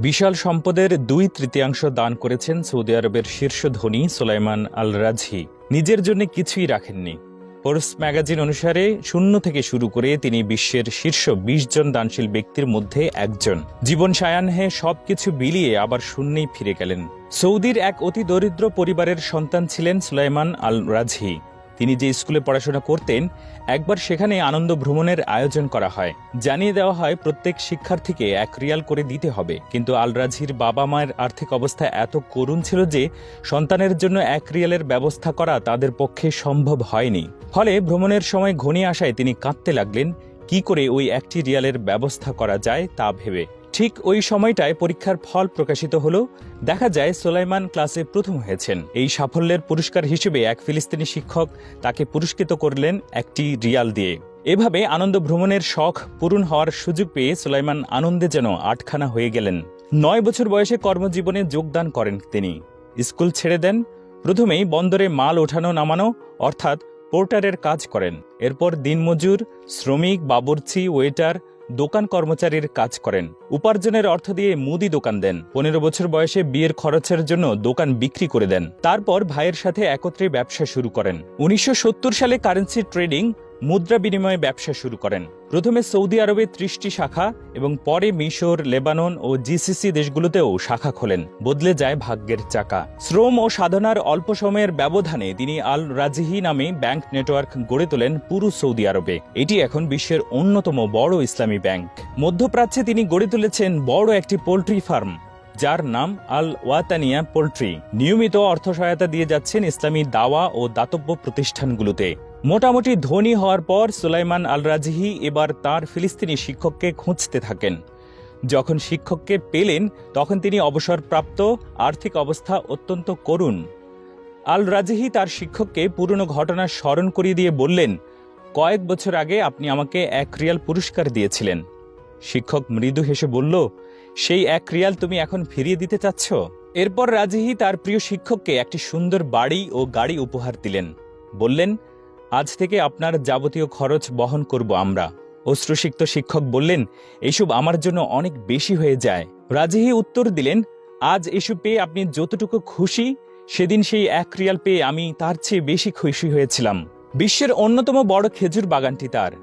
বিশাল সম্পদের 2/3 দান করেছেন সৌদি আরবের শীর্ষ ধনী সুলাইমান আল রাজহি। নিজের জন্য কিছুই রাখেননি। ফোর্বস ম্যাগাজিন অনুসারে 0 থেকে শুরু করে তিনি বিশ্বের শীর্ষ 20 জন দানশীল ব্যক্তির মধ্যে একজন। জীবন সায়াহ্নে সবকিছু বিলিয়ে আবার শূন্যেই ফিরে গেলেন। সৌদির এক অতি দরিদ্র পরিবারের সন্তান ছিলেন সুলাইমান আল রাজহি। তিনি যে স্কুলে পড়াশোনা করতেন, একবার সেখানে আনন্দ ভ্রমণের আয়োজন করা হয়। জানিয়ে দেওয়া হয় প্রত্যেক শিক্ষার্থীকে 1 রিয়াল করে দিতে হবে, কিন্তু আল রাজহির বাবা মায়ের আর্থিক অবস্থা এত করুণ ছিল যে সন্তানের জন্য 1 রিয়ালের ব্যবস্থা করা তাদের পক্ষে সম্ভব হয়নি। ফলে ভ্রমণের সময় ঘনিয়ে আসায় তিনি কাঁদতে লাগলেন, কি করে ওই 1 রিয়ালের ব্যবস্থা করা যায় তা ভেবে। ঠিক ওই সময়টায় পরীক্ষার ফল প্রকাশিত হল। দেখা যায় সুলাইমান ক্লাসে প্রথম হয়েছেন। এই সাফল্যের পুরস্কার হিসেবে এক ফিলিস্তিনি শিক্ষক তাকে পুরস্কৃত করলেন 1 রিয়াল দিয়ে। এভাবে আনন্দ ভ্রমণের শখ পূরণ হওয়ার সুযোগ পেয়ে সুলাইমান আনন্দে যেন আটখানা হয়ে গেলেন। 9 বছর বয়সে কর্মজীবনে যোগদান করেন তিনি। স্কুল ছেড়ে দেন। প্রথমেই বন্দরে মাল ওঠানো নামানো অর্থাৎ পোর্টারের কাজ করেন। এরপর দিনমজুর, শ্রমিক, বাবুর্চি, ওয়েটার, দোকান কর্মচারীর কাজ করেন। উপার্জনের অর্থ দিয়ে মুদি দোকান দেন। 15 বছর বয়সে বিয়ের খরচের জন্য দোকান বিক্রি করে দেন। তারপর ভাইয়ের সাথে একত্রে ব্যবসা শুরু করেন। 1970 সালে কারেন্সি ট্রেডিং, মুদ্রা বিনিময়ে ব্যবসা শুরু করেন। প্রথমে সৌদি আরবে 30টি শাখা এবং পরে মিশর, লেবানন ও জিসিসি দেশগুলোতেও শাখা খোলেন। বদলে যায় ভাগ্যের চাকা। শ্রম ও সাধনার অল্প সময়ের ব্যবধানে তিনি আল রাজহি নামে ব্যাংক নেটওয়ার্ক গড়ে তোলেন পুরো সৌদি আরবে। এটি এখন বিশ্বের অন্যতম বড় ইসলামী ব্যাংক। মধ্যপ্রাচ্যে তিনি গড়ে তুলেছেন বড় একটি পোল্ট্রি ফার্ম, যার নাম আল ওয়াতানিয়া পোল্ট্রি। নিয়মিত অর্থ সহায়তা দিয়ে যাচ্ছেন ইসলামী দাওয়া ও দাতব্য প্রতিষ্ঠানগুলোতে। মোটামুটি ধনী হওয়ার পর সুলাইমান আল রাজহি এবার তার ফিলিস্তিনি শিক্ষককে খুঁজতে থাকেন। যখন শিক্ষককে পেলেন, তখন তিনি অবসরপ্রাপ্ত, আর্থিক অবস্থা অত্যন্ত করুণ। আল রাজহি তার শিক্ষককে পুরনো ঘটনা স্মরণ করিয়ে দিয়ে বললেন, কয়েক বছর আগে আপনি আমাকে 1 রিয়াল পুরস্কার দিয়েছিলেন। শিক্ষক মৃদু হেসে বলল, সেই 1 রিয়াল তুমি এখন ফিরিয়ে দিতে চাচ্ছ? এরপর রাজহি তার প্রিয় শিক্ষককে একটি সুন্দর বাড়ি ও গাড়ি উপহার দিলেন। বললেন, আজ থেকে আপনার যাবতীয় খরচ বহন করব আমরা। অশ্রুসিক্ত শিক্ষক বললেন, এসব আমার জন্য অনেক বেশি হয়ে যায়। রাজহি উত্তর দিলেন, আজ এসব পেয়ে আপনি যতটুকু খুশি, সেদিন সেই 1 রিয়াল পেয়ে আমি তার চেয়ে বেশি খুশি হয়েছিলাম। বিশ্বের অন্যতম বড় খেজুর বাগানটি তার।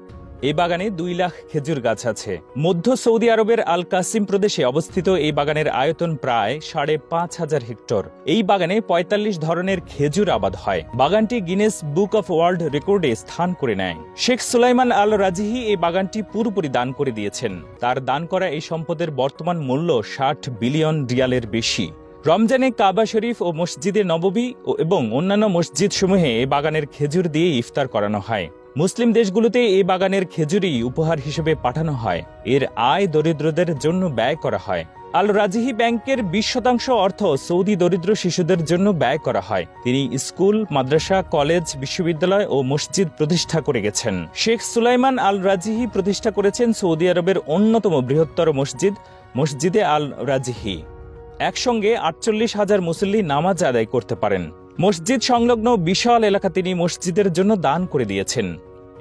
এই বাগানে 2 লাখ খেজুর গাছ আছে। মধ্য সৌদি আরবের আল কাসিম প্রদেশে অবস্থিত এই বাগানের আয়তন প্রায় 5,500 হেক্টর। এই বাগানে 45 ধরনের খেজুর আবাদ হয়। বাগানটি গিনেস বুক অফ ওয়ার্ল্ড রেকর্ডে স্থান করে নেয়। শেখ সুলাইমান আল রাজহি এই বাগানটি পুরোপুরি দান করে দিয়েছেন। তার দান করা এই সম্পদের বর্তমান মূল্য 60 বিলিয়ন রিয়ালের বেশি। রমজানে কাবা শরীফ ও মসজিদে নববী এবং অন্যান্য মসজিদ সমূহে এই বাগানের খেজুর দিয়ে ইফতার করানো হয়। মুসলিম দেশগুলোতে এই বাগানের খেজুরই উপহার হিসেবে পাঠানো হয়। এর আয় দরিদ্রদের জন্য ব্যয় করা হয়। আল রাজহি ব্যাংকের 20% অর্থ সৌদি দরিদ্র শিশুদের জন্য ব্যয় করা হয়। তিনি স্কুল, মাদ্রাসা, কলেজ, বিশ্ববিদ্যালয় ও মসজিদ প্রতিষ্ঠা করে গেছেন। শেখ সুলাইমান আল রাজহি প্রতিষ্ঠা করেছেন সৌদি আরবের অন্যতম বৃহত্তর মসজিদ, মসজিদে আল রাজহি। একসঙ্গে 48,000 মুসল্লি নামাজ আদায় করতে পারেন। মসজিদ সংলগ্ন বিশাল এলাকা তিনি মসজিদের জন্য দান করে দিয়েছেন।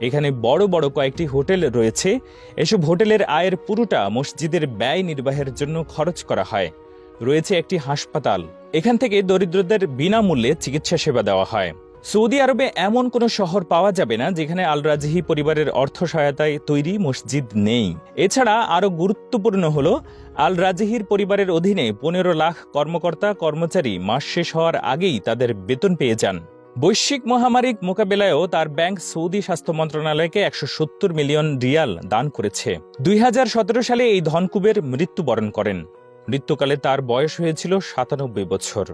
এখানে বড় বড় কয়েকটি হোটেল রয়েছে। এসব হোটেলের আয়ের পুরোটা মসজিদের ব্যয় নির্বাহের জন্য খরচ করা হয়। রয়েছে একটি হাসপাতাল। এখান থেকে দরিদ্রদের বিনামূল্যে চিকিৎসা সেবা দেওয়া হয়। সৌদি আরবে এমন কোনো শহর পাওয়া যাবে না যেখানে আল রাজহি পরিবারের অর্থ সহায়তায় তৈরি মসজিদ নেই। এছাড়া আরও গুরুত্বপূর্ণ হল, আল রাজহির পরিবারের অধীনে 15 লাখ কর্মকর্তা কর্মচারী মাস শেষ হওয়ার আগেই তাদের বেতন পেয়ে যান। বৈশ্বিক মহামারী মোকাবেলায়ও তার ব্যাংক সৌদি স্বাস্থ্য মন্ত্রণালয়কে 170 মিলিয়ন রিয়াল দান করেছে। 2017 সালে এই ধনকুবের মৃত্যুবরণ করেন। মৃত্যুকালে তার বয়স হয়েছিল 97 বছর।